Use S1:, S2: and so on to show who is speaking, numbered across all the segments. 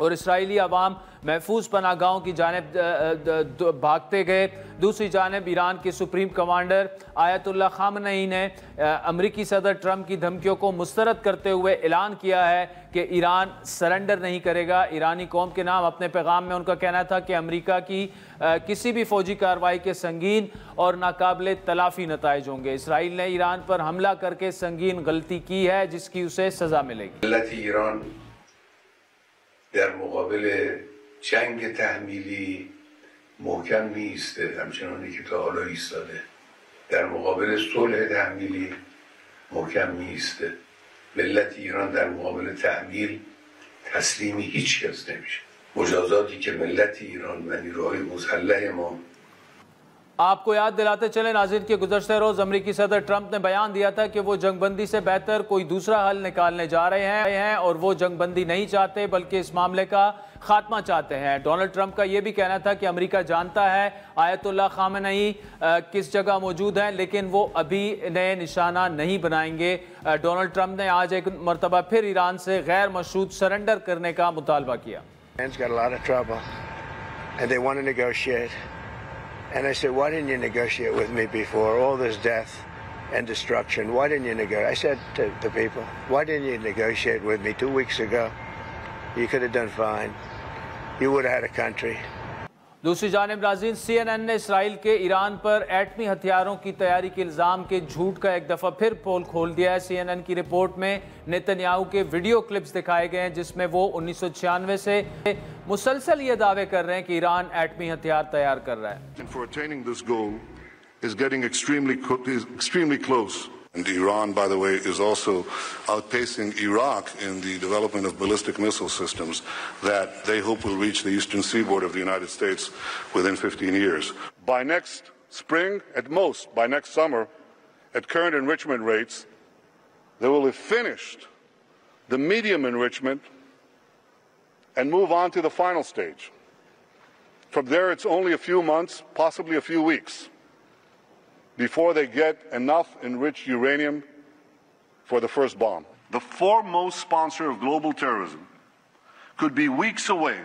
S1: اور اسرائیلی عوام محفوظ پناہگاہوں کی جانب بھاگتے گئے۔ دوسری جانب ایران کے سپریم کمانڈر آیت اللہ خامنئی نے امریکی صدر ٹرمپ کی دھمکیوں کو مسترد کرتے ہوئے اعلان کیا ہے کہ ایران سرنڈر نہیں کرے گا۔ ایرانی قوم کے نام اپنے پیغام میں ان کا کہنا تھا کہ امریکہ کی کسی بھی فوجی کارروائی کے سنگین اور ناقابل تلافی نتائج ہوں گے۔ اسرائیل نے ایران پر حملہ کر کے سنگین غلطی کی ہے جس کی اسے سزا ملے گی۔
S2: ملت ایران در مقابل جنگ تحمیلی محکم می ایسته، همچنانی که تا حالا ایستاده. در مقابل صلح تحمیلی محکم می ایسته. ملت ایران در مقابل تحمیل تسلیم هیچ کس نمیشه. مجازاتی که ملت ایران و نیروهای مسلح ما
S1: آپ کو یاد دلاتے چلیں ناظرین کہ گزشتہ روز امریکی صدر ٹرمپ نے بیان دیا تھا کہ وہ جنگ بندی سے بہتر کوئی دوسرا حل نکالنے جا رہے ہیں اور وہ جنگ بندی نہیں چاہتے بلکہ اس معاملے کا خاتمہ چاہتے ہیں۔ ڈونلڈ ٹرمپ کا یہ بھی کہنا تھا کہ امریکہ جانتا ہے آیت اللہ خامنئی کس جگہ موجود ہیں لیکن وہ ابھی نئے نشانہ نہیں بنائیں گے۔ ڈونلڈ ٹرمپ نے آج ایک مرتبہ پھر ایران سے غیر مشروط سرنڈر کرنے کا مطالبہ کیا۔
S3: And I said, why didn't you negotiate with me before all this death and destruction? Why didn't you negotiate? I said to the people, why didn't you negotiate with me 2 weeks ago? You could have done fine. You would have had a country.
S1: دوسری جانب ناظرین سی N N نے اسرائیل کے ایران پر ایٹمی ہتھیاروں کی تیاری کے الزام کے جھوٹ کا ایک دفعہ پھر پول کھول دیا ہے۔ سی این این کی رپورٹ میں نیتنیاہو کے ویڈیو کلپس دکھائے گئے ہیں جس میں وہ 1996 سے مسلسل یہ دعوے کر رہے ہیں کہ ایران ایٹمی ہتھیار تیار کر رہا ہے۔
S4: For attaining this goal is getting extremely close. And Iran, by the way, is also outpacing Iraq in the development of ballistic missile systems that they hope will reach the eastern seaboard of the United States within 15 years. By next spring, at most, by next summer, at current enrichment rates, they will have finished the medium enrichment and move on to the final stage. From there, it's only a few months, possibly a few weeks, before they get enough enriched uranium for the first bomb. The foremost sponsor of global terrorism could be weeks away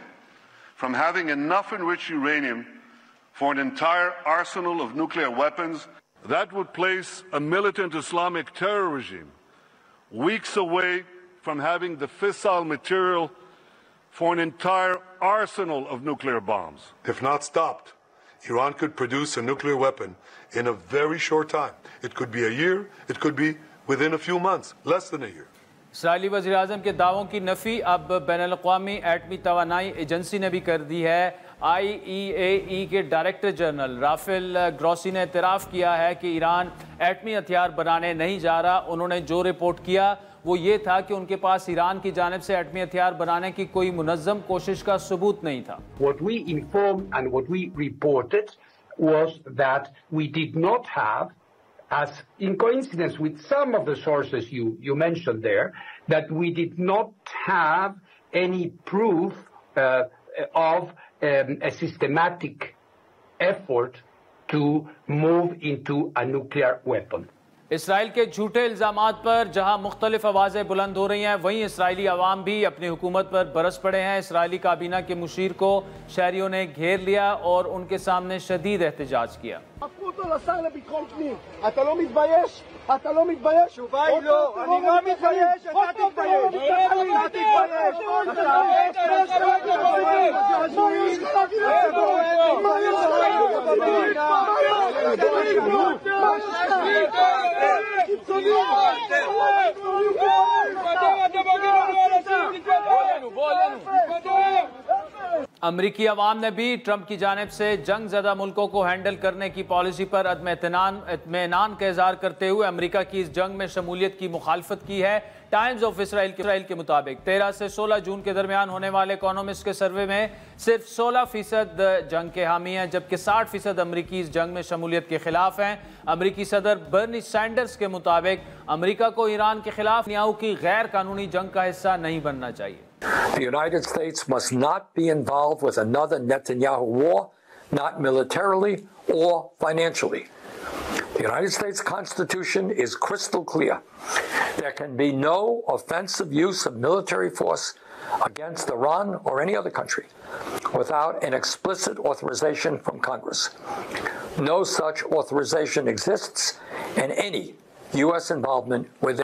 S4: from having enough enriched uranium for an entire arsenal of nuclear weapons. That would place a militant Islamic terror regime weeks away from having the fissile material for an entire arsenal of nuclear bombs. If not stopped, Iran could produce a nuclear weapon in a very short time. It could be a year, it could be within a few months, less than a year.
S1: اسرائیلی وزیراعظم کے دعووں کی نفی اب بین الاقوامی ایٹمی توانائی agency نے بھی کر دی ہے۔ آئی ای اے ای کے ڈائریکٹر جنرل رافیل گروسی نے اعتراف کیا ہے کہ ایران ایٹمی ہتھیار بنانے نہیں جا رہا۔ انہوں نے جو رپورٹ کیا وہ یہ تھا کہ ان کے پاس ایران کی جانب سے ایٹمی ہتھیار بنانے کی کوئی منظم کوشش کا ثبوت نہیں تھا۔
S5: What we informed and what we reported was that we did not have, as in coincidence with some of the sources you mentioned there, that we did not have any proof of a systematic effort to move into a nuclear weapon.
S1: اسرائیل کے جھوٹے الزامات پر جہاں مختلف آوازیں بلند ہو رہی ہیں وہیں اسرائیلی عوام بھی اپنی حکومت پر برس پڑے ہیں۔ اسرائیلی کابینہ کے مشیر کو شہریوں نے گھیر لیا اور ان کے سامنے شدید احتجاج کیا۔
S6: אתה לא מתבייש? תשובה היא לא, אני לא מתבייש, אתה תתבייש.
S1: امریکی عوام نے بھی ٹرمپ کی جانب سے جنگ زدہ ملکوں کو ہینڈل کرنے کی پالیسی پر عدم اطمینان کا اظہار کرتے ہوئے امریکہ کی اس جنگ میں شمولیت کی مخالفت کی ہے۔ ٹائمز آف اسرائیل کے مطابق 13 سے 16 جون کے درمیان ہونے والے اکانومسٹ کے سروے میں صرف 16% جنگ کے حامی ہیں جبکہ 60% امریکی اس جنگ میں شمولیت کے خلاف ہیں۔ امریکی صدر برنی سینڈرز کے مطابق امریکہ کو ایران کے خلاف نیتنیاہو کی غیر قانونی جنگ کا حصہ نہیں بننا چاہیے۔
S7: The United States must not be involved with another Netanyahu war, not militarily or financially. The United States Constitution is crystal clear. There can be no offensive use of military force against Iran or any other country without an explicit authorization from Congress. No such authorization exists, and any U.S. involvement with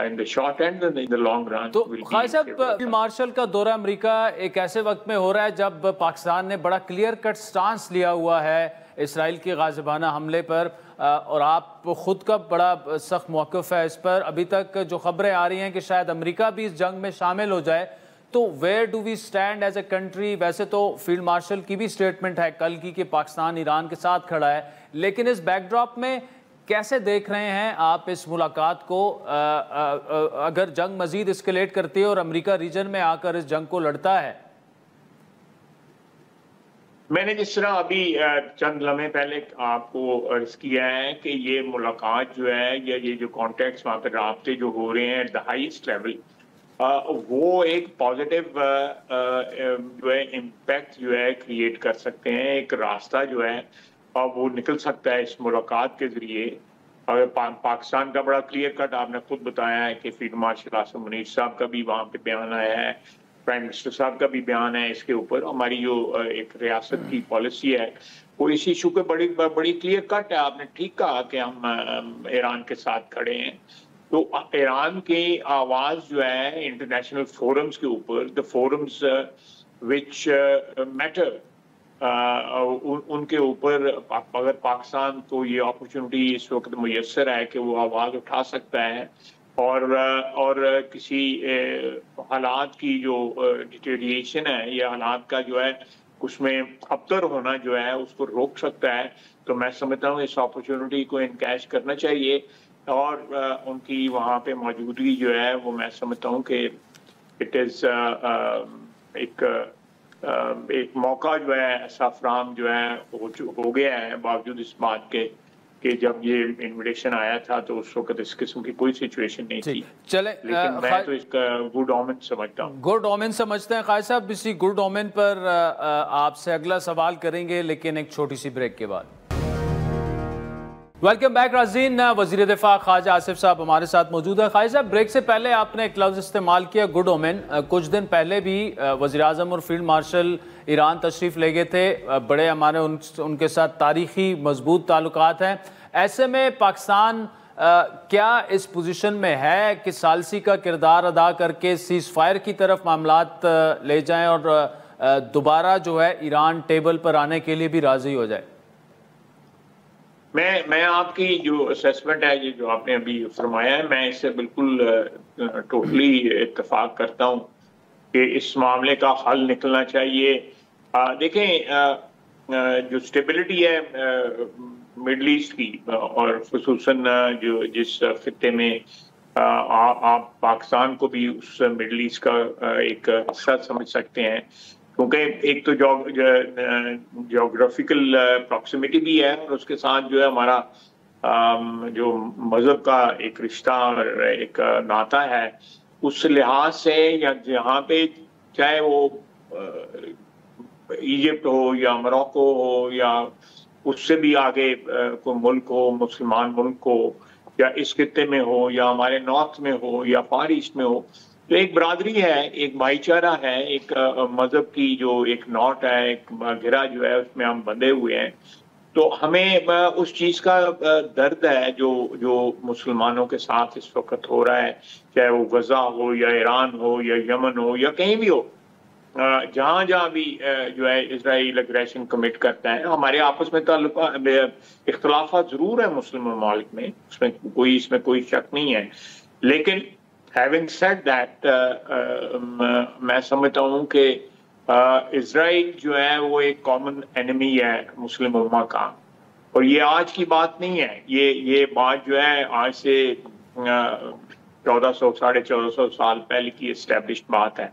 S8: in the short and in the long run.
S1: تو خواجہ صاحب field marshal کا دورہ امریکہ ایک ایسے وقت میں ہو رہا ہے جب پاکستان نے بڑا کلیئر کٹ سٹانس لیا ہوا ہے اسرائیل کے غاصبانہ حملے پر، اور آپ خود کا بڑا سخت موقف ہے اس پر. ابھی تک جو خبریں آ رہی ہیں کہ شاید امریکہ بھی اس جنگ میں شامل ہو جائے، تو where do we stand as a country? ویسے تو فیلڈ مارشل کی بھی اسٹیٹمنٹ ہے کل کی کہ پاکستان ایران کے ساتھ کھڑا ہے، لیکن اس بیک ڈراپ میں کیسے دیکھ رہے ہیں آپ اس ملاقات کو؟ اگر جنگ مزید اسکیلیٹ کرتی ہے اور امریکہ ریجن میں آ کر اس جنگ کو لڑتا ہے؟
S8: میں نے جس طرح ابھی چند لمحے پہلے آپ کو عرض کیا ہے کہ یہ ملاقات جو ہے یا یہ جو کانٹیکٹس وہاں پہ رابطے جو ہو رہے ہیں دا ہائیسٹ لیول، وہ ایک پازیٹیو جو ہے امپیکٹ جو ہے کریٹ کر سکتے ہیں. ایک راستہ جو ہے وہ نکل سکتا ہے اس ملاقات کے ذریعے. اگر پاکستان کا بڑا کلیئر کٹ آپ نے خود بتایا ہے کہ فیلڈ مارشل عاصم منیر صاحب کا بھی وہاں پہ بیان آیا ہے، پرائم منسٹر صاحب کا بھی بیان ہے اس کے اوپر. ہماری جو ایک ریاست کی پالیسی ہے وہ اس ایشو پہ بڑی کلیئر کٹ ہے. آپ نے ٹھیک کہا کہ ہم ایران کے ساتھ کھڑے ہیں. تو ایران کی آواز جو ہے انٹرنیشنل فورمز کے اوپر، دا فورمز وچ میٹر، ان کے اوپر اگر پاکستان کو یہ اپرچونٹی اس وقت میسر ہے کہ وہ آواز اٹھا سکتا ہے اور کسی حالات کی جو ڈیٹیریشن ہے یا حالات کا جو ہے اس میں ابتر ہونا جو ہے اس کو روک سکتا ہے، تو میں سمجھتا ہوں اس اپرچونٹی کو انکیش کرنا چاہیے. اور ان کی وہاں پہ موجودگی جو ہے وہ میں سمجھتا ہوں کہ اٹ از ایک موقع جو ہے ایسا فراہم جو ہے ہو گیا ہے، باوجود اس بات کے کہ جب یہ انویٹیشن آیا تھا تو اس وقت اس قسم کی کوئی سچویشن نہیں تھی.
S1: چلے
S8: لیکن میں تو اس کا گڈ اومن سمجھتا ہوں.
S1: گڈ اومن سمجھتے ہیں خواجہ صاحب. اسی گڈ اومن پر آپ سے اگلا سوال کریں گے لیکن ایک چھوٹی سی بریک کے بعد. ویلکم بیک ناظرین. وزیر دفاع خواجہ آصف صاحب ہمارے ساتھ موجود ہے. خواجہ صاحب، بریک سے پہلے آپ نے ایک لفظ استعمال کیا گڈ اومن. کچھ دن پہلے بھی وزیر اعظم اور فیلڈ مارشل ایران تشریف لے گئے تھے. بڑے ہمارے ان کے ساتھ تاریخی مضبوط تعلقات ہیں. ایسے میں پاکستان کیا اس پوزیشن میں ہے کہ ثالثی کا کردار ادا کر کے سیز فائر کی طرف معاملات لے جائیں اور دوبارہ جو ہے ایران ٹیبل پر آنے کے لیے بھی راضی ہو جائے؟
S8: میں آپ کی جو اسیسمنٹ ہے یہ جو آپ نے ابھی فرمایا ہے، میں اس سے بالکل ٹوٹلی اتفاق کرتا ہوں کہ اس معاملے کا حل نکلنا چاہیے. دیکھیں جو اسٹیبلٹی ہے مڈل ایسٹ کی، اور خصوصاً جو جس خطے میں آپ پاکستان کو بھی اس مڈل ایسٹ کا ایک حصہ سمجھ سکتے ہیں، کیونکہ ایک تو جیوگرافیکل پراکسیمیٹی بھی ہے اور اس کے ساتھ جو ہے ہمارا جو مذہب کا ایک رشتہ اور ایک ناطہ ہے، اس لحاظ سے یا جہاں پہ چاہے وہ ایجپٹ ہو یا موروکو ہو یا اس سے بھی آگے کوئی ملک ہو، مسلمان ملک ہو، یا اس خطے میں ہو یا ہمارے نارتھ میں ہو یا فار ایسٹ میں ہو، تو ایک برادری ہے، ایک بھائی چارہ ہے، ایک مذہب کی جو ایک نوٹ ہے، ایک گھرا جو ہے اس میں ہم بندھے ہوئے ہیں. تو ہمیں اس چیز کا درد ہے جو مسلمانوں کے ساتھ اس وقت ہو رہا ہے، چاہے وہ غزہ ہو یا ایران ہو یا یمن ہو یا کہیں بھی ہو. جہاں بھی جو ہے اسرائیل اگریشن کمٹ کرتا ہے، ہمارے آپس میں اختلافات ضرور ہیں مسلم ممالک میں، اس میں کوئی شک نہیں ہے. لیکن having said that میں سمجھتا ہوں کہ اسرائیل جو ہے وہ ایک کامن انیمی ہے مسلم امہ کا، اور یہ آج کی بات نہیں ہے. یہ بات جو ہے آج سے 1400 سال پہلے کی اسٹیبلشڈ بات ہے.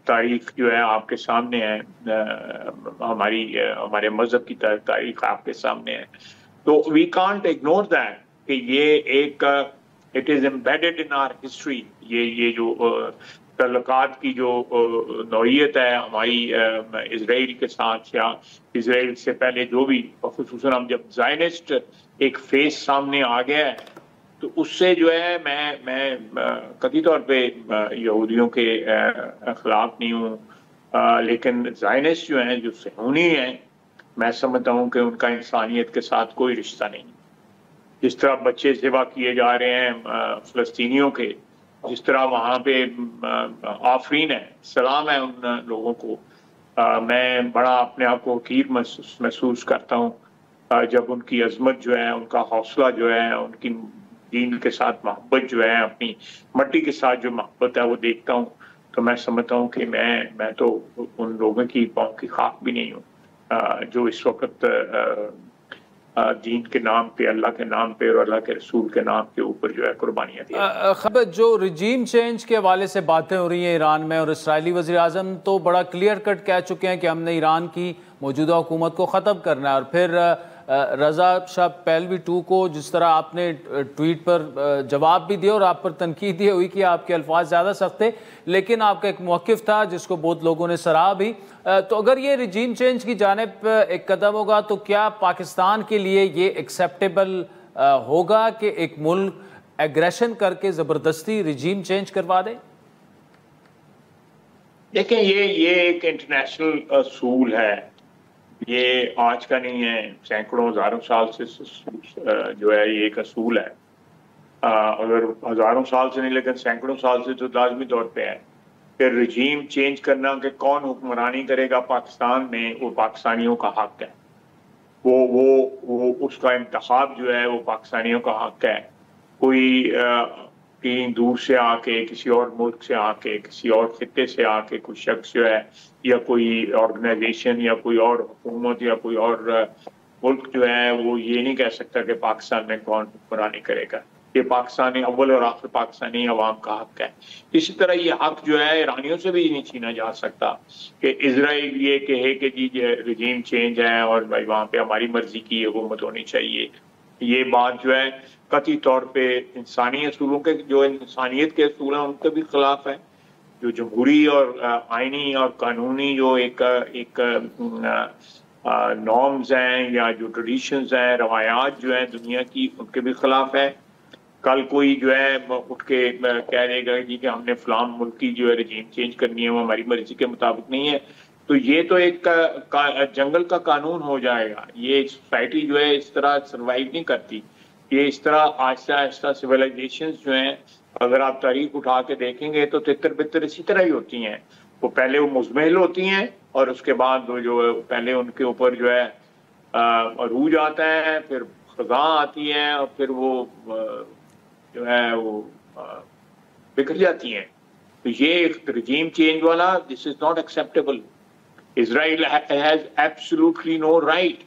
S8: تاریخ جو ہے آپ کے سامنے ہے، ہمارے مذہب کی تاریخ آپ کے سامنے ہے. تو we can't ignore that کہ یہ ایک it is embedded in our history. یہ جو تعلقات کی جو نوعیت ہے ہماری اسرائیل کے ساتھ یا اسرائیل سے پہلے جو بھی، خصوصاً ہم جب زائنسٹ ایک فیس سامنے آ گیا ہے تو اس سے جو ہے میں قطعی طور پہ یہودیوں کے خلاف نہیں ہوں، لیکن زائنسٹ جو ہیں، جو صہیونی ہیں، میں سمجھتا ہوں کہ ان کا انسانیت کے ساتھ کوئی رشتہ نہیں. جس طرح بچے ذبح کیے جا رہے ہیں فلسطینیوں کے، جس طرح وہاں پہ آفرین ہے، سلام ہے ان لوگوں کو. میں بڑا اپنے آپ کو حقیر محسوس کرتا ہوں جب ان کی عظمت جو ہے، ان کا حوصلہ جو ہے، ان کی دین کے ساتھ محبت جو ہے، اپنی مٹی کے ساتھ جو محبت ہے وہ دیکھتا ہوں تو میں سمجھتا ہوں کہ میں تو ان لوگوں کی پاؤں کی خاک بھی نہیں ہوں جو اس وقت دین کے نام پہ، اللہ کے نام پہ اور اللہ کے رسول کے نام کے اوپر جو ہے قربانیاں دی.
S1: خبر جو رجیم چینج کے حوالے سے باتیں ہو رہی ہیں ایران میں، اور اسرائیلی وزیر اعظم تو بڑا کلیئر کٹ کہہ چکے ہیں کہ ہم نے ایران کی موجودہ حکومت کو ختم کرنا ہے. اور پھر رضا شاہ پہلوی 2 کو جس طرح آپ نے ٹویٹ پر جواب بھی دیا اور آپ پر تنقید یہ ہوئی کہ آپ کے الفاظ زیادہ سخت تھے، لیکن آپ کا ایک موقف تھا جس کو بہت لوگوں نے سراہا بھی. تو اگر یہ رجیم چینج کی جانب ایک قدم ہوگا تو کیا پاکستان کے لیے یہ ایکسیپٹیبل ہوگا کہ ایک ملک ایگریشن کر کے زبردستی رجیم چینج کروا دے؟
S8: دیکھیں یہ ایک انٹرنیشنل اصول ہے، یہ آج کا نہیں ہے، سینکڑوں ہزاروں سال سے جو ہے یہ ایک اصول ہے. اگر ہزاروں سال سے نہیں لیکن سینکڑوں سال سے تو لازمی طور پہ ہے کہ رجیم چینج کرنا کہ کون حکمرانی کرے گا پاکستان میں وہ پاکستانیوں کا حق ہے. وہ اس کا انتخاب جو ہے وہ پاکستانیوں کا حق ہے. کوئی کہیں دور سے آ کے، کسی اور ملک سے آ کے، کسی اور خطے سے آ کے کوئی شخص جو ہے یا کوئی آرگنائزیشن یا کوئی اور حکومت یا کوئی اور ملک جو ہے وہ یہ نہیں کہہ سکتا کہ پاکستان میں کون حکمرانی کرے گا. یہ پاکستانی اول اور آخر پاکستانی عوام کا حق ہے. اسی طرح یہ حق جو ہے ایرانیوں سے بھی نہیں چھینا جا سکتا کہ اسرائیل یہ کہے کہ جی رجیم چینج ہے اور بھائی وہاں پہ ہماری مرضی کی حکومت ہونی چاہیے. یہ بات جو ہے قطعی طور پہ انسانی اصولوں کے، جو انسانیت کے اصول ہیں ان کے بھی خلاف ہے. جو جمہوری اور آئینی اور قانونی جو ایک نارمز ہیں یا جو ٹریڈیشنز ہیں، روایات جو ہیں دنیا کی، ان کے بھی خلاف ہے. کل کوئی جو ہے اٹھ کے کہہ دے گا جی کہ ہم نے فلاں ملک کی جو ہے رجیم چینج کرنی ہے، وہ ہماری مرضی کے مطابق نہیں ہے، تو یہ تو ایک جنگل کا قانون ہو جائے گا. یہ سوسائٹی جو ہے اس طرح سروائیو نہیں کرتی. یہ اس طرح آہستہ آہستہ سویلائزیشنز جو ہیں اگر آپ تاریخ اٹھا کے دیکھیں گے تو تتر بتر اسی طرح ہی ہوتی ہیں. وہ پہلے وہ مزمحل ہوتی ہیں اور اس کے بعد وہ جو پہلے ان کے اوپر جو ہے عروج آتا ہے، پھر خزاں آتی ہے اور پھر وہ جو ہے وہ بکھر جاتی ہیں. تو یہ ایک رجیم چینج والا this is not acceptable. Israel has absolutely no right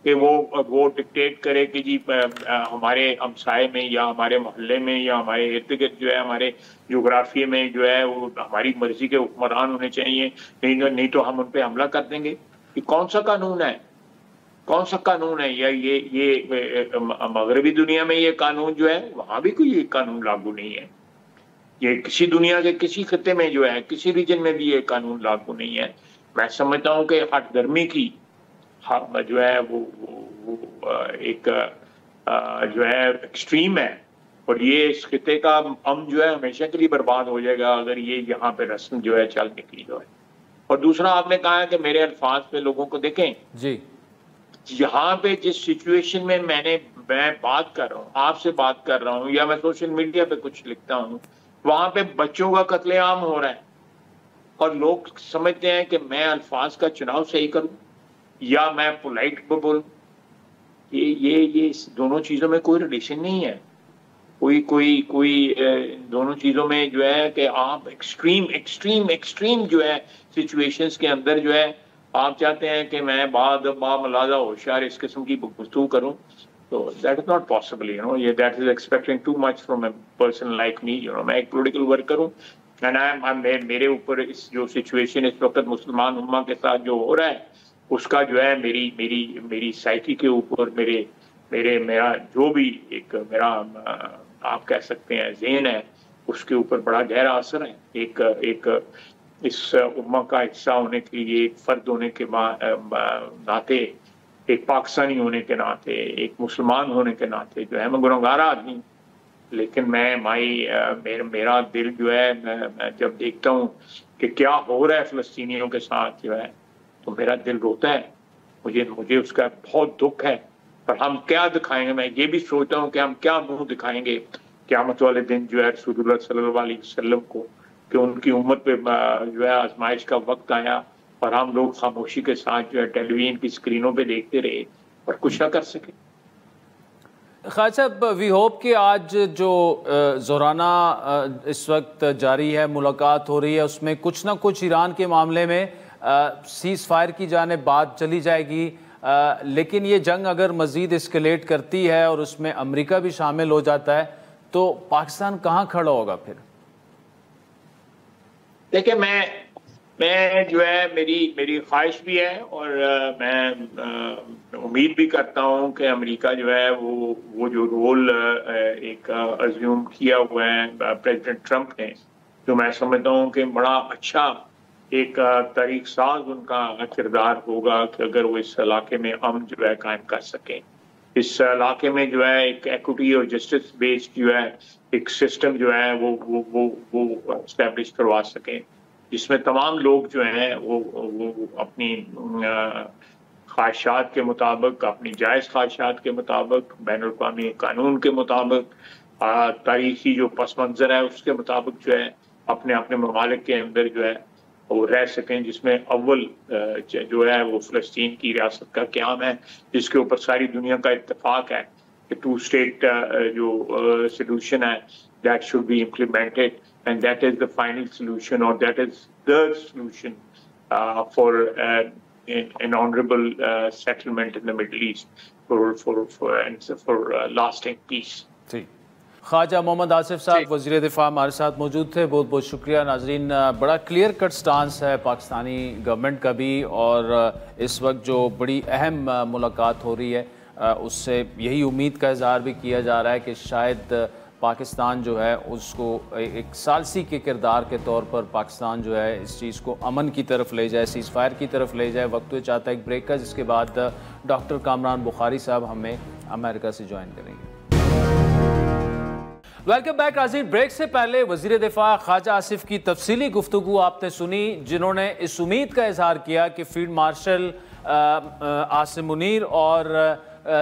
S8: کہ وہ ڈکٹیٹ کرے کہ جی ہمارے ہمسائے میں یا ہمارے محلے میں یا ہمارے ارد گرد جو ہے ہمارے جغرافیے میں جو ہے وہ ہماری مرضی کے حکمران ہونے چاہیے، نہیں تو ہم ان پہ حملہ کر دیں گے. یہ کون سا قانون ہے؟ کون سا قانون ہے؟ یا یہ مغربی دنیا میں یہ قانون جو ہے وہاں بھی کوئی یہ قانون لاگو نہیں ہے. یہ کسی دنیا کے کسی خطے میں جو ہے کسی ریجن میں بھی یہ قانون لاگو نہیں ہے. میں سمجھتا ہوں کہ ہٹ درمی کی جو ہے وہ ایک جو ہے ایکسٹریم ہے اور یہ اس خطے کا امن جو ہے ہمیشہ کے لیے برباد ہو جائے گا اگر یہ یہاں پہ رسم جو ہے چل نکلی جو ہے. اور دوسرا آپ نے کہا ہے کہ میرے الفاظ پہ لوگوں کو دیکھیں
S1: جی،
S8: یہاں پہ جس سچویشن میں میں بات کر رہا ہوں، آپ سے بات کر رہا ہوں یا میں سوشل میڈیا پہ کچھ لکھتا ہوں، وہاں پہ بچوں کا قتل عام ہو رہا ہے اور لوگ سمجھتے ہیں کہ میں الفاظ کا چناؤ صحیح کروں یا میں پولائٹ بولوں. یہ دونوں چیزوں میں کوئی ریلیشن نہیں ہے. کوئی دونوں چیزوں میں جو ہے کہ آپ ایکسٹریم جو ہے سچویشنز کے اندر جو ہے آپ چاہتے ہیں کہ میں با ملازہ ہوشیار اس قسم کی گفتگو کروں، تو that is not possible. That is expecting too much from a person like me. میں ایک پولیٹیکل ورکر ہوں اینڈ میرے اوپر اس جو سچویشن اس وقت مسلمان امہ کے ساتھ جو ہو رہا ہے اس کا جو ہے میری سائیکی کے اوپر میرا جو بھی ایک میرا آپ کہہ سکتے ہیں ذہن ہے اس کے اوپر بڑا گہرا اثر ہے. ایک اس امہ کا حصہ ہونے کے لیے، ایک فرد ہونے کے ناطے، ایک پاکستانی ہونے کے ناطے، ایک مسلمان ہونے کے ناطے جو ہے میں گنہگار آدمی، لیکن میرا دل جو ہے میں جب دیکھتا ہوں کہ کیا ہو رہا ہے فلسطینیوں کے ساتھ جو ہے تو میرا دل روتا ہے. مجھے اس کا بہت دکھ ہے. اور ہم کیا دکھائیں گے. میں یہ بھی سوچتا ہوں کہ ہم کیا منہ دکھائیں گے قیامت والے دن جو ہے رسول اللہ صلی اللہ علیہ وسلم کو, کہ ان کی امت پہ جو ہے آزمائش کا وقت آیا اور ہم لوگ خاموشی کے ساتھ جو ہے ٹیلی ویژن کی اسکرینوں پہ دیکھتے رہے اور کچھ نہ کر سکے.
S1: خالد صاحب, وی ہوپ کہ آج جو زورانہ اس وقت جاری ہے, ملاقات ہو رہی ہے, اس میں کچھ نہ کچھ ایران کے معاملے میں سیز فائر کی جانب بات چلی جائے گی, لیکن یہ جنگ اگر مزید اسکیلیٹ کرتی ہے اور اس میں امریکہ بھی شامل ہو جاتا ہے تو پاکستان کہاں کھڑا ہوگا پھر؟
S8: دیکھیں, میں جو ہے میری خواہش بھی ہے اور میں امید بھی کرتا ہوں کہ امریکہ جو ہے وہ جو رول ایک ازیوم کیا ہوا ہے پریزیڈنٹ ٹرمپ نے, جو میں سمجھتا ہوں کہ بڑا اچھا ایک تاریخ ساز ان کا کردار ہوگا کہ اگر وہ اس علاقے میں امن جو ہے قائم کر سکیں, اس علاقے میں جو ہے ایک ایکوٹی اور جسٹس بیسڈ جو ہے ایک سسٹم جو ہے وہ اسٹیبلش کروا سکیں, جس میں تمام لوگ جو ہیں وہ اپنی خواہشات کے مطابق, اپنی جائز خواہشات کے مطابق, بین الاقوامی قانون کے مطابق, تاریخی جو پس منظر ہے اس کے مطابق جو ہے اپنے ممالک کے اندر جو ہے وہ رہ سکیں, جس میں اول جو ہے وہ فلسطین کی ریاست کا قیام ہے, جس کے اوپر ساری دنیا کا اتفاق ہے کہ 2 اسٹیٹ جو سلوشن ہے that should be implemented, and that is the final solution, or that is the solution for an honorable settlement in the Middle East for lasting peace.
S1: خواجہ محمد آصف صاحب وزیر دفاع ہمارے ساتھ موجود تھے, بہت بہت شکریہ. ناظرین, بڑا کلیئر کٹ سٹانس ہے پاکستانی گورنمنٹ کا بھی, اور اس وقت جو بڑی اہم ملاقات ہو رہی ہے اس سے یہی امید کا اظہار بھی کیا جا رہا ہے کہ شاید پاکستان جو ہے اس کو ایک ثالثی کے کردار کے طور پر پاکستان جو ہے اس چیز کو امن کی طرف لے جائے, سیز فائر کی طرف لے جائے. وقت ہوئے چاہتا ہے ایک بریک کا, جس کے بعد ڈاکٹر کامران بخاری صاحب ہمیں امریکہ سے جوائن کریں گے. ویلکم بیک ناظرین. بریک سے پہلے وزیر دفاع خواجہ آصف کی تفصیلی گفتگو آپ نے سنی, جنہوں نے اس امید کا اظہار کیا کہ فیلڈ مارشل عاصم منیر اور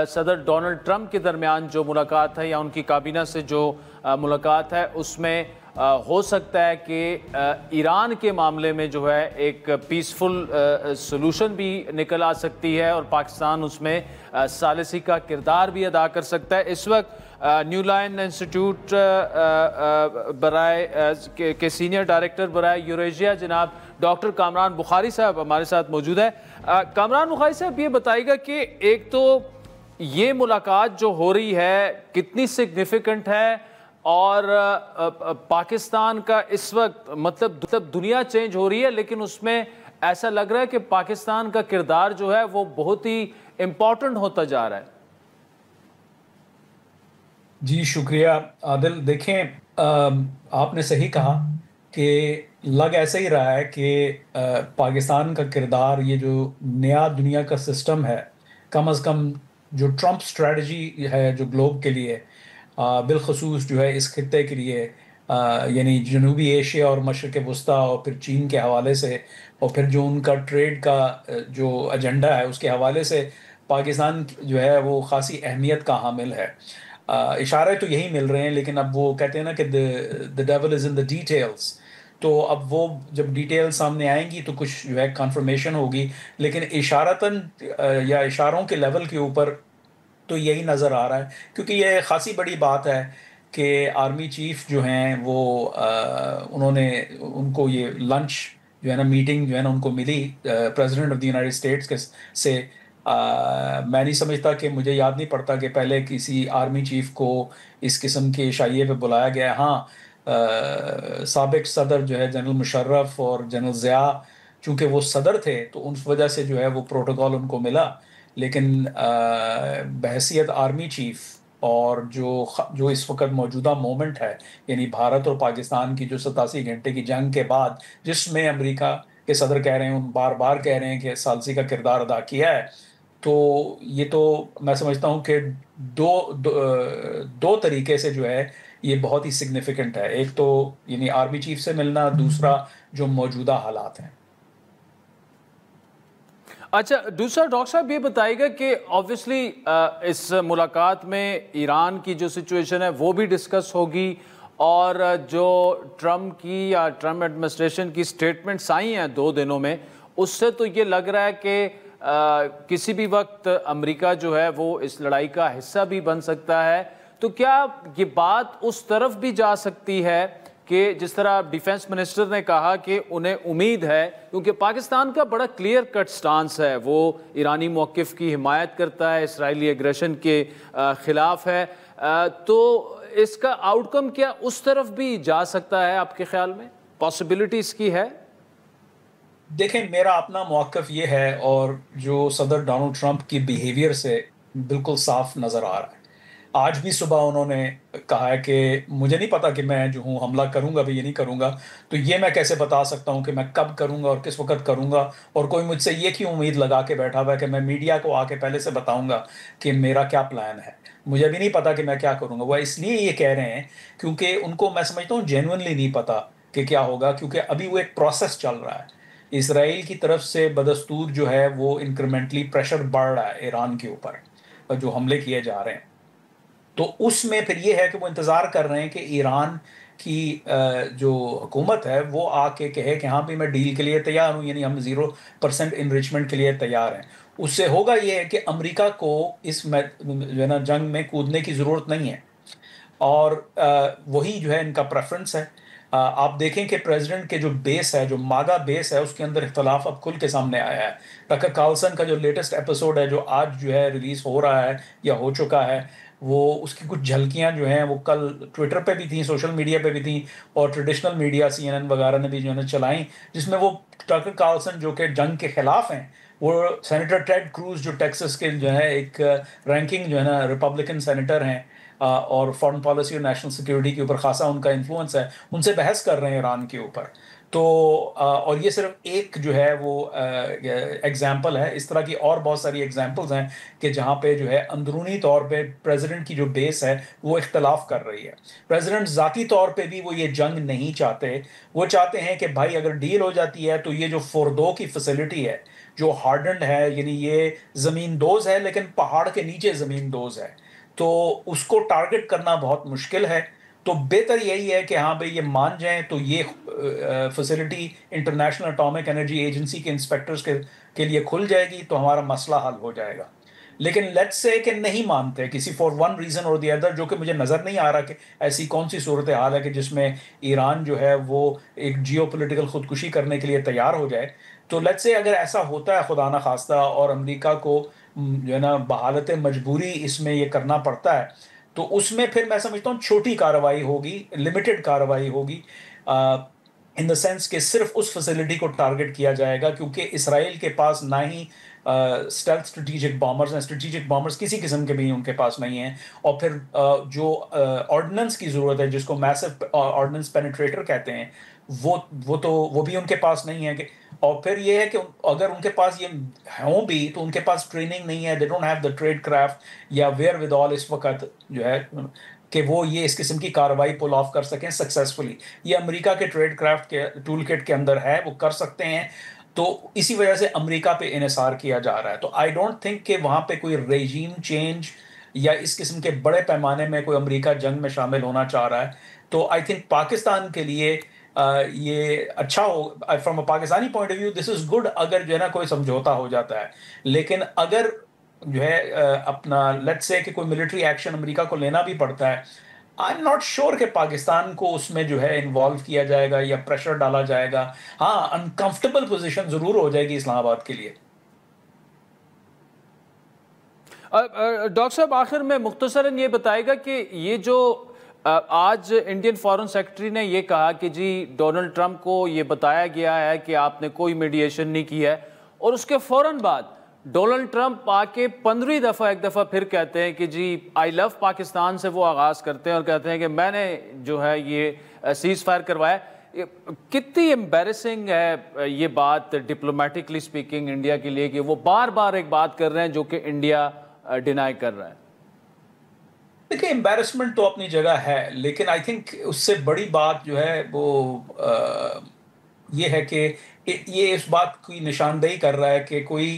S1: صدر ڈونلڈ ٹرمپ کے درمیان جو ملاقات ہے یا ان کی کابینہ سے جو ملاقات ہے اس میں ہو سکتا ہے کہ ایران کے معاملے میں جو ہے ایک پیسفل سلوشن بھی نکل آ سکتی ہے اور پاکستان اس میں ثالثی کا کردار بھی ادا کر سکتا ہے. اس وقت نیو لائن انسٹیٹیوٹ برائے کے سینئر ڈائریکٹر برائے یوریشیا جناب ڈاکٹر کامران بخاری صاحب ہمارے ساتھ موجود ہے. کامران بخاری صاحب, یہ بتائیے گا کہ ایک تو یہ ملاقات جو ہو رہی ہے کتنی سگنیفیکنٹ ہے, اور پاکستان کا اس وقت مطلب دنیا چینج ہو رہی ہے لیکن اس میں ایسا لگ رہا ہے کہ پاکستان کا کردار جو ہے وہ بہت ہی امپورٹنٹ ہوتا جا رہا ہے.
S9: جی شکریہ عادل. دیکھیں, آپ نے صحیح کہا کہ لگ ایسا ہی رہا ہے کہ پاکستان کا کردار, یہ جو نیا دنیا کا سسٹم ہے, کم از کم جو ٹرمپ اسٹریٹجی ہے جو گلوب کے لیے, بالخصوص جو ہے اس خطے کے لیے, یعنی جنوبی ایشیا اور مشرق وسطیٰ اور پھر چین کے حوالے سے, اور پھر جو ان کا ٹریڈ کا جو ایجنڈا ہے اس کے حوالے سے پاکستان جو ہے وہ خاصی اہمیت کا حامل ہے. اشارے تو یہی مل رہے ہیں, لیکن اب وہ کہتے ہیں نا کہ the devil is in the details, تو اب وہ جب ڈیٹیل سامنے آئیں گی تو کچھ جو ہے کنفرمیشن ہوگی, لیکن اشارتاً یا اشاروں کے لیول کے اوپر تو یہی نظر آ رہا ہے, کیونکہ یہ خاصی بڑی بات ہے کہ آرمی چیف جو ہیں وہ انہوں نے ان کو یہ لنچ جو ہے نا, میٹنگ جو ہے نا ان کو ملی president of the United States سے. میں نہیں سمجھتا کہ, مجھے یاد نہیں پڑتا کہ پہلے کسی آرمی چیف کو اس قسم کے شائعے پہ بلایا گیا. ہاں, سابق صدر جو ہے جنرل مشرف اور جنرل ضیاء, چونکہ وہ صدر تھے تو اس وجہ سے جو ہے وہ پروٹوکول ان کو ملا, لیکن بحیثیت آرمی چیف اور جو اس وقت موجودہ مومنٹ ہے, یعنی بھارت اور پاکستان کی جو 87 گھنٹے کی جنگ کے بعد, جس میں امریکہ کے صدر کہہ رہے ہیں, بار بار کہہ رہے ہیں کہ ثالثی کا کردار ادا کیا ہے, تو یہ تو میں سمجھتا ہوں کہ دو طریقے سے جو ہے یہ بہت ہی سگنیفیکنٹ ہے. ایک تو یعنی آرمی چیف سے ملنا, دوسرا جو موجودہ حالات ہیں.
S1: اچھا دوسرا ڈاکٹر صاحب یہ بتائیے گا کہ آبویسلی اس ملاقات میں ایران کی جو سچویشن ہے وہ بھی ڈسکس ہوگی، اور جو ٹرمپ کی یا ٹرمپ ایڈمنسٹریشن کی سٹیٹمنٹس آئی ہیں 2 دنوں میں، اس سے تو یہ لگ رہا ہے کہ کسی بھی وقت امریکہ جو ہے وہ اس لڑائی کا حصہ بھی بن سکتا ہے. تو کیا یہ بات اس طرف بھی جا سکتی ہے کہ جس طرح ڈیفنس منسٹر نے کہا کہ انہیں امید ہے، کیونکہ پاکستان کا بڑا کلیئر کٹ سٹانس ہے، وہ ایرانی موقف کی حمایت کرتا ہے، اسرائیلی ایگریشن کے خلاف ہے، تو اس کا آؤٹ کم کیا اس طرف بھی جا سکتا ہے آپ کے خیال میں؟ پاسبلٹی اس کی ہے؟
S9: دیکھیں میرا اپنا موقف یہ ہے، اور جو صدر ڈونلڈ ٹرمپ کی بیہیویئر سے بالکل صاف نظر آ رہا ہے. آج بھی صبح انہوں نے کہا ہے کہ مجھے نہیں پتا کہ میں جو ہوں حملہ کروں گا بھی یہ نہیں کروں گا، تو یہ میں کیسے بتا سکتا ہوں کہ میں کب کروں گا اور کس وقت کروں گا، اور کوئی مجھ سے یہ کیوں امید لگا کے بیٹھا ہوا ہے کہ میں میڈیا کو آ کے پہلے سے بتاؤں گا کہ میرا کیا پلان ہے. مجھے بھی نہیں پتا کہ میں کیا کروں گا. وہ اس لیے یہ کہہ رہے ہیں کیونکہ ان کو میں سمجھتا ہوں جینوئنلی نہیں پتا کہ کیا ہوگا، کیونکہ ابھی وہ ایک پروسیس چل رہا ہے. اسرائیل کی طرف سے بدستور جو ہے وہ انکریمنٹلی پریشر بڑھ رہا ہے ایران کے اوپر جو حملے کیے جا رہے ہیں. تو اس میں پھر یہ ہے کہ وہ انتظار کر رہے ہیں کہ ایران کی جو حکومت ہے وہ آ کے کہے کہ ہاں بھی میں ڈیل کے لیے تیار ہوں، یعنی ہم 0% انریچمنٹ کے لیے تیار ہیں. اس سے ہوگا یہ ہے کہ امریکہ کو اس جو ہے نا جنگ میں کودنے کی ضرورت نہیں ہے، اور وہی جو ہے ان کا پریفرنس ہے. آپ دیکھیں کہ پریزیڈنٹ کے جو بیس ہے، جو ماگا بیس ہے، اس کے اندر اختلاف اب کھل کے سامنے آیا ہے. ٹکر کارلسن کا جو لیٹسٹ ایپیسوڈ ہے جو آج جو ہے ریلیز ہو رہا ہے یا ہو چکا ہے، وہ اس کی کچھ جھلکیاں جو ہیں وہ کل ٹویٹر پہ بھی تھیں، سوشل میڈیا پہ بھی تھیں، اور ٹریڈیشنل میڈیا CNN وغیرہ نے بھی جو ہے نا چلائیں، جس میں وہ ٹکر کارلسن جو کہ جنگ کے خلاف ہیں، وہ سینیٹر ٹیڈ کروز جو ٹیکسس کے جو ہے ایک رینکنگ جو ہے نا ریپبلکن سینیٹر ہیں، اور فارن پالیسی اور نیشنل سیکیورٹی کے اوپر خاصا ان کا انفلوئنس ہے، ان سے بحث کر رہے ہیں ایران کے اوپر. تو اور یہ صرف ایک جو ہے وہ ایگزامپل ہے. اس طرح کی اور بہت ساری ایگزامپلز ہیں کہ جہاں پہ جو ہے اندرونی طور پہ پریزیڈنٹ کی جو بیس ہے وہ اختلاف کر رہی ہے. پریزیڈنٹ ذاتی طور پہ بھی وہ یہ جنگ نہیں چاہتے. وہ چاہتے ہیں کہ بھائی اگر ڈیل ہو جاتی ہے تو یہ جو فوردو کی فیسلٹی ہے جو ہارڈنڈ ہے، یعنی یہ زمین دوز ہے لیکن پہاڑ کے نیچے زمین دوز ہے، تو اس کو ٹارگٹ کرنا بہت مشکل ہے. تو بہتر یہی ہے کہ ہاں بھئی یہ مان جائیں تو یہ facility international atomic energy agency کے انسپیکٹرز کے لیے کھل جائے گی تو ہمارا مسئلہ حل ہو جائے گا. لیکن لیٹس سے کہ نہیں مانتے کسی فار ون ریزن اور دی ادر، جو کہ مجھے نظر نہیں آ رہا کہ ایسی کون سی صورتحال ہے کہ جس میں ایران جو ہے وہ ایک جیو پولیٹیکل خودکشی کرنے کے لیے تیار ہو جائے. تو لیٹس سے اگر ایسا ہوتا ہے خدا نہ خواستہ اور امریکہ کو جو ہے نا بحالت مجبوری اس میں یہ کرنا پڑتا ہے، تو اس میں پھر میں سمجھتا ہوں چھوٹی کارروائی ہوگی، لمیٹڈ کارروائی ہوگی، ان دا سینس کہ صرف اس فیسلٹی کو ٹارگٹ کیا جائے گا، کیونکہ اسرائیل کے پاس نہ ہی اسٹیلتھ اسٹریٹجک بامرز ہیں، اسٹریٹجک بامرز کسی قسم کے بھی ان کے پاس نہیں ہیں، اور پھر جو آرڈننس کی ضرورت ہے جس کو میسو آرڈننس پینیٹریٹر کہتے ہیں، وہ بھی ان کے پاس نہیں ہے. اور پھر یہ ہے کہ اگر ان کے پاس یہ ہوں بھی تو ان کے پاس ٹریننگ نہیں ہے، they don't have the tradecraft یا ویئر ود آل اس وقت جو ہے کہ وہ یہ اس قسم کی کارروائی پل آف کر سکیں سکسیسفلی. یہ امریکہ کے ٹریڈ کرافٹ کے ٹول کٹ کے اندر ہے، وہ کر سکتے ہیں. تو اسی وجہ سے امریکہ پہ انحصار کیا جا رہا ہے. تو آئی ڈونٹ تھنک کہ وہاں پہ کوئی ریجیم چینج یا اس قسم کے بڑے پیمانے میں کوئی امریکہ جنگ میں شامل ہونا چاہ رہا ہے. تو آئی تھنک پاکستان کے لیے یہ اچھا ہو، from a Pakistani point of view this is good اگر جو ہے نا کوئی سمجھوتا ہو جاتا ہے. لیکن اگر جو ہے اپنا لیٹس سے کہ کوئی ملٹری ایکشن امریکہ کو لینا بھی پڑتا ہے، آئی ایم ناٹ شیور کہ پاکستان کو اس میں جو ہے انوالو کیا جائے گا یا پریشر ڈالا جائے گا. ہاں انکمفرٹیبل پوزیشن ضرور ہو جائے گی اسلام آباد کے لیے.
S1: ڈاکٹر صاحب آخر میں مختصراً یہ بتائے گا کہ یہ جو آج انڈین فارن سیکرٹری نے یہ کہا کہ جی ڈونلڈ ٹرمپ کو یہ بتایا گیا ہے کہ آپ نے کوئی میڈیشن نہیں کی ہے، اور اس کے فوراً بعد ڈونلڈ ٹرمپ آ کے 15ویں دفعہ ایک دفعہ پھر کہتے ہیں کہ جی آئی لو پاکستان سے وہ آغاز کرتے ہیں اور کہتے ہیں کہ میں نے جو ہے یہ سیز فائر کروایا. کتنی امبیرسنگ ہے یہ بات ڈپلومیٹکلی سپیکنگ انڈیا کے لیے کہ وہ بار بار ایک بات کر رہے ہیں جو کہ انڈیا ڈینائی کر رہا ہے.
S9: دیکھیں امبیرسمنٹ تو اپنی جگہ ہے، لیکن آئی تھنک اس سے بڑی بات جو ہے وہ یہ ہے کہ یہ اس بات کی نشاندہی کر رہا ہے کہ کوئی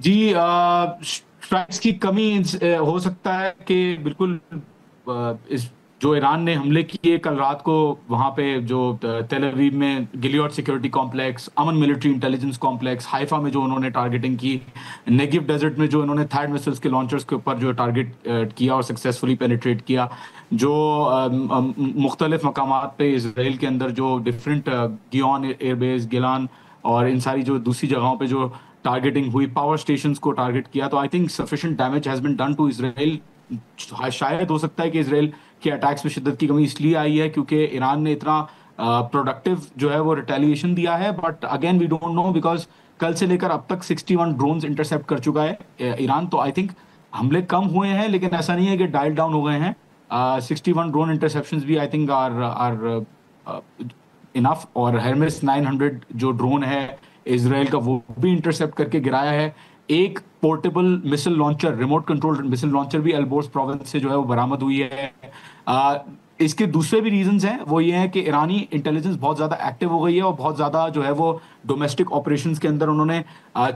S10: جی اسٹرائکس کی کمی ہو سکتا ہے کہ بالکل جو ایران نے حملے کیے کل رات کو وہاں پہ جو تیل اویو میں گلیوڈ سیکورٹی کمپلیکس، امن ملٹری انٹیلیجنس کمپلیکس، حیفا میں جو انہوں نے ٹارگیٹنگ کی، نیگیو ڈیزرٹ میں جو انہوں نے تھائیڈ مسلس کے لانچرز کے اوپر جو ٹارگیٹ کیا اور سکسیسفلی پینیٹریٹ کیا، جو مختلف مقامات پہ اسرائیل کے اندر جو ڈفرینٹ گیون ایئر بیس، گیلان اور ان ساری جو دوسری جگہوں پہ جو ٹارگیٹنگ ہوئی، پاور اسٹیشنز کو ٹارگیٹ کیا، تو I think sufficient damage has been done to Israel. شاید ہو سکتا ہے کہ اسرائیل کے اٹیکس میں شدت کی کمی اس لیے آئی ہے کیونکہ ایران نے اتنا پروڈکٹیو جو ہے وہ ریٹیلیشن دیا ہے. But again we don't know because کل سے لے کر اب تک 61 ڈرونز انٹرسیپٹ کر چکا ہے ایران. تو آئی تھنک حملے کم ہوئے ہیں لیکن ایسا نہیں ہے کہ ڈائل ڈاؤن ہو گئے ہیں. 61 ڈرون انٹرسیپشنز بھی آئی تھنک آر انف. اور ہیرمس 900 جو ڈرون ہے اسرائیل کا وہ بھی انٹرسیپٹ کر کے گرایا ہے. ایک پورٹیبل مسل لانچر، ریموٹ کنٹرول مسل لانچر بھی البورز پروونس سے جو ہے وہ برآمد ہوئی ہے. اس کے دوسرے بھی ریزنز ہیں، وہ یہ ہے کہ ایرانی انٹیلیجنس بہت زیادہ ایکٹیو ہو گئی ہے اور بہت زیادہ جو ہے وہ ڈومیسٹک آپریشنز کے اندر انہوں نے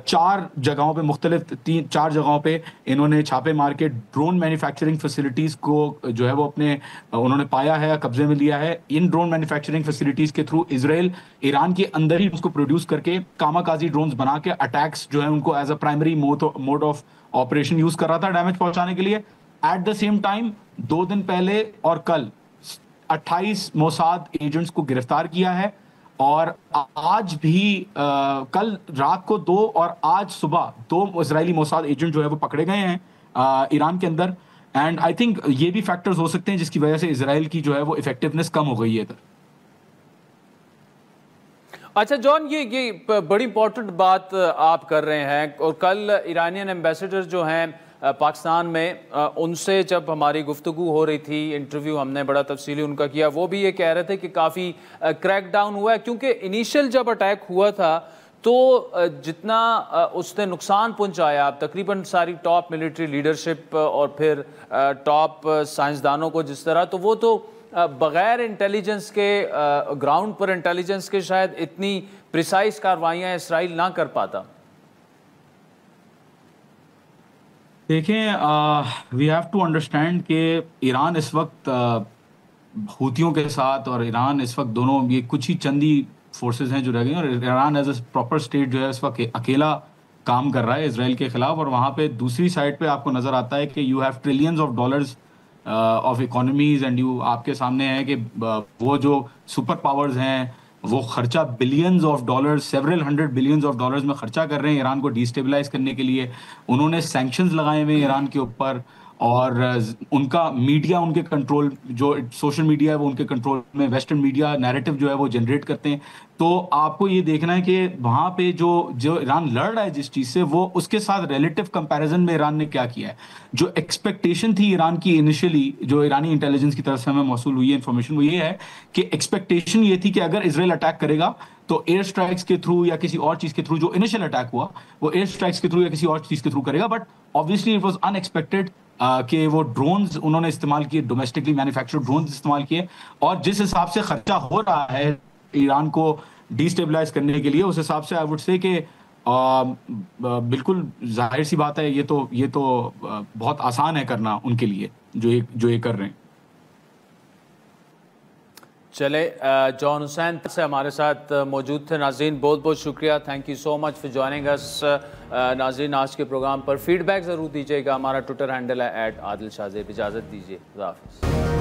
S10: 4 جگہوں پہ مختلف 4 جگہوں پہ انہوں نے چھاپے مار کے ڈرون مینوفیکچرنگ فیسلٹیز کو جو ہے وہ اپنے انہوں نے پایا ہے، قبضے میں لیا ہے. ان ڈرون مینوفیکچرنگ فیسلٹیز کے تھرو اسرائیل ایران کے اندر ہی اس کو پروڈیوس کر کے کاماکازی ڈرونز بنا کے اٹیکس جو ہے ان کو as a primary mode of operation use کر رہا تھا ڈیمیج پہنچانے کے لیے. ایٹ دا سیم ٹائم 2 دن پہلے اور کل 28 موساد ایجنٹس کو گرفتار کیا ہے اور آج بھی کل رات کو 2 اور آج صبح 2 اسرائیلی موساد ایجنٹ جو ہے وہ پکڑے گئے ہیں ایران کے اندر. اینڈ آئی تھنک یہ بھی فیکٹرز ہو سکتے ہیں جس کی وجہ سے اسرائیل کی جو ہے وہ افیکٹونیس کم ہو گئی ہے ادھر.
S1: اچھا جان، یہ بڑی امپورٹنٹ بات آپ کر رہے ہیں. اور کل ایرانین ایمبیسڈر جو ہیں پاکستان میں، ان سے جب ہماری گفتگو ہو رہی تھی، انٹرویو ہم نے بڑا تفصیلی ان کا کیا، وہ بھی یہ کہہ رہے تھے کہ کافی کریک ڈاؤن ہوا ہے. کیونکہ انیشیل جب اٹیک ہوا تھا تو جتنا اس نے نقصان پہنچایا، تقریباً ساری ٹاپ ملٹری لیڈرشپ اور پھر ٹاپ سائنسدانوں کو جس طرح، تو وہ تو بغیر انٹیلیجنس کے، گراؤنڈ پر انٹیلیجنس کے شاید اتنی پریسائز کارروائیاں اسرائیل نہ کر پاتا.
S10: دیکھیں، وی ہیو ٹو انڈرسٹینڈ کہ ایران اس وقت حوتیوں کے ساتھ، اور ایران اس وقت دونوں، یہ کچھ ہی چندی فورسز ہیں جو رہ گئی، اور Iran as a proper state جو ہے اس وقت اکیلا کام کر رہا ہے اسرائیل کے خلاف. اور وہاں پہ دوسری سائڈ پہ آپ کو نظر آتا ہے کہ you have trillions of dollars of economies and آپ کے سامنے ہے کہ وہ جو سپر پاورز ہیں وہ خرچہ billions of dollars, several 100 billions of dollars میں خرچہ کر رہے ہیں ایران کو ڈیسٹیبلائز کرنے کے لیے. انہوں نے سینکشنز لگائے ہوئے ایران کے اوپر، اور ان کا میڈیا ان کے کنٹرول، جو سوشل میڈیا ہے وہ ان کے کنٹرول میں، ویسٹرن میڈیا نیریٹو جو ہے وہ جنریٹ کرتے ہیں. تو آپ کو یہ دیکھنا ہے کہ وہاں پہ جو ایران لڑ رہا ہے جس چیز سے، وہ اس کے ساتھ ریلیٹیو کمپیریزن میں ایران نے کیا کیا ہے. جو ایکسپیکٹیشن تھی ایران کی انیشلی، جو ایرانی انٹیلیجنس کی طرف سے ہمیں موصول ہوئی ہے انفارمیشن، وہ یہ ہے کہ ایکسپیکٹیشن یہ تھی کہ اگر اسرائیل اٹیک کرے گا تو ایئر اسٹرائکس کے تھرو یا کسی اور چیز کے تھرو، جو انیشل اٹیک ہوا وہ ایئر اسٹرائکس کے تھرو یا کسی اور چیز کے تھرو کرے گا. But obviously it was unexpected کہ وہ ڈرونز انہوں نے استعمال کیے، ڈومیسٹکلی مینوفیکچرڈ ڈرونز استعمال کیے. اور جس حساب سے خرچہ ہو رہا ہے ایران کو ڈیسٹیبلائز کرنے کے لیے، اس حساب سے آئی وڈ سے کہ بالکل ظاہر سی بات ہے، یہ تو بہت آسان ہے کرنا ان کے لیے جو یہ کر رہے ہیں.
S1: چلے، جان حسین سے ہمارے ساتھ موجود تھے. ناظرین بہت بہت شکریہ، thank you so much for joining us. ناظرین آج کے پروگرام پر فیڈ بیک ضرور دیجیے گا. ہمارا ٹویٹر ہینڈل ہے @عادل شاہ زیب. اجازت دیجیے، خدا حافظ.